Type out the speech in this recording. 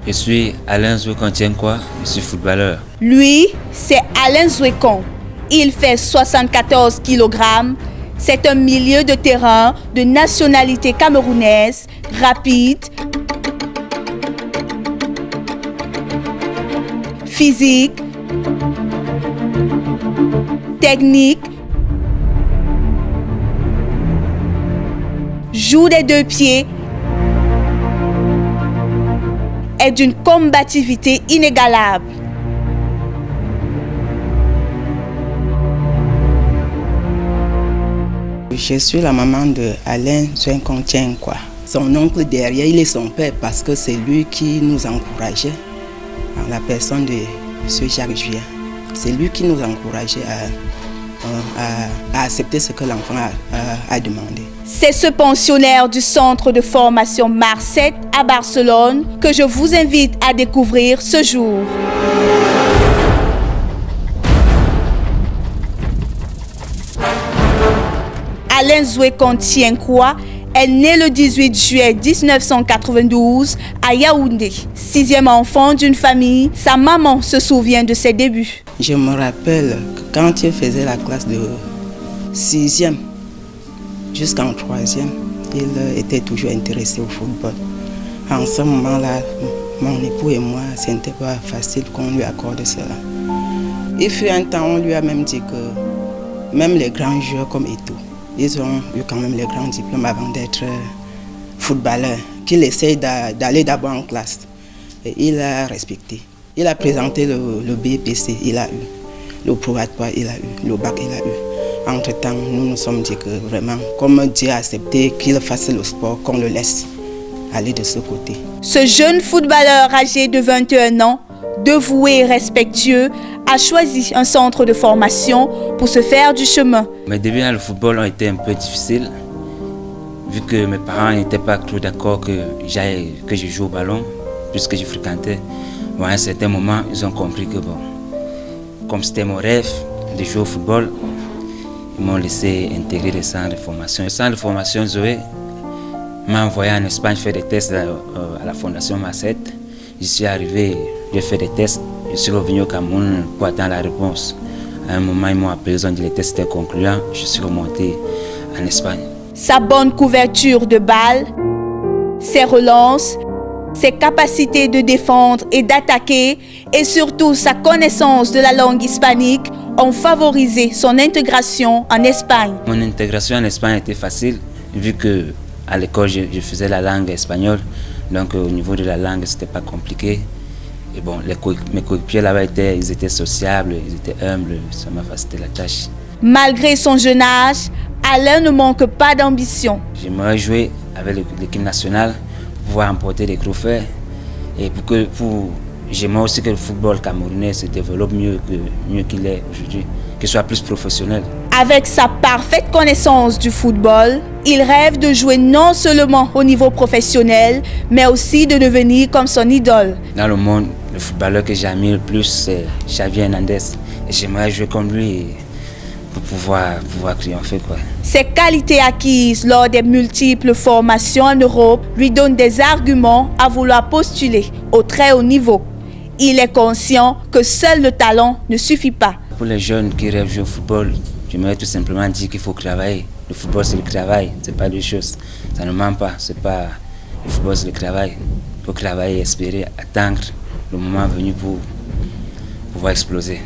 Je suis Alain Zouekon Tienkwa, je suis footballeur. Lui, c'est Alain Zouekon. Il fait 74 kg. C'est un milieu de terrain de nationalité camerounaise, rapide, physique, technique, joue des deux pieds, est d'une combativité inégalable. Je suis la maman de Alain Zouekon Tienkwa. Son oncle derrière, il est son père parce que c'est lui qui nous encourageait, la personne de M. Jacques Julien. C'est lui qui nous encourageait à accepter ce que l'enfant a demandé. C'est ce pensionnaire du centre de formation Marset à Barcelone que je vous invite à découvrir ce jour. Alain Zouekon Tienkwa est né le 18 juillet 1992 à Yaoundé. 6e enfant d'une famille, sa maman se souvient de ses débuts. Je me rappelle que quand il faisait la classe de 6e jusqu'en 3e, il était toujours intéressé au football. En ce moment-là, mon époux et moi, ce n'était pas facile qu'on lui accorde cela. Il fut un temps, on lui a même dit que même les grands joueurs comme Eto'o, ils ont eu quand même les grands diplômes avant d'être footballeurs, qu'il essaye d'aller d'abord en classe. Et il a respecté. Il a présenté le BPC, il a eu. Le probatoire, il a eu. Le bac, il a eu. Entre-temps, nous nous sommes dit que vraiment, comme Dieu a accepté qu'il fasse le sport, qu'on le laisse aller de ce côté. Ce jeune footballeur âgé de 21 ans, dévoué et respectueux, a choisi un centre de formation pour se faire du chemin. Mes débuts dans le football ont été un peu difficiles, vu que mes parents n'étaient pas trop d'accord que je joue au ballon, puisque je fréquentais. Bon, à un certain moment, ils ont compris que bon, comme c'était mon rêve de jouer au football, ils m'ont laissé intégrer les centres de formation. Le centre de formation Zoé m'a envoyé en Espagne faire des tests à la fondation Marset. Je suis arrivé, j'ai fait des tests. Je suis revenu au Cameroun pour attendre la réponse. À un moment, ils m'ont appelé, ils ont dit que les tests étaient concluants. Je suis remonté en Espagne. Sa bonne couverture de balles, ses relances, ses capacités de défendre et d'attaquer et surtout sa connaissance de la langue hispanique ont favorisé son intégration en Espagne. Mon intégration en Espagne était facile, vu qu'à l'école, je faisais la langue espagnole. Donc au niveau de la langue, ce n'était pas compliqué. Et bon, mes coéquipiers là-bas, ils étaient sociables, ils étaient humbles, ça m'a facilité la tâche. Malgré son jeune âge, Alain ne manque pas d'ambition. J'aimerais jouer avec l'équipe nationale, pouvoir emporter des trophées. Et j'aimerais aussi que le football camerounais se développe mieux qu'il est aujourd'hui, qu'il soit plus professionnel. Avec sa parfaite connaissance du football, il rêve de jouer non seulement au niveau professionnel, mais aussi de devenir comme son idole. Dans le monde, le footballeur que j'admire le plus, c'est Xavi Hernandez. Et j'aimerais jouer comme lui pour pouvoir triompher, quoi. Ses qualités acquises lors des multiples formations en Europe lui donnent des arguments à vouloir postuler au très haut niveau. Il est conscient que seul le talent ne suffit pas. Pour les jeunes qui rêvent de jouer au football, j'aimerais tout simplement dire qu'il faut travailler. Le football, c'est le travail, c'est pas deux choses. Ça ne ment pas, c'est pas... Le football, c'est le travail. Il faut travailler, espérer, attendre le moment venu pour pouvoir exploser.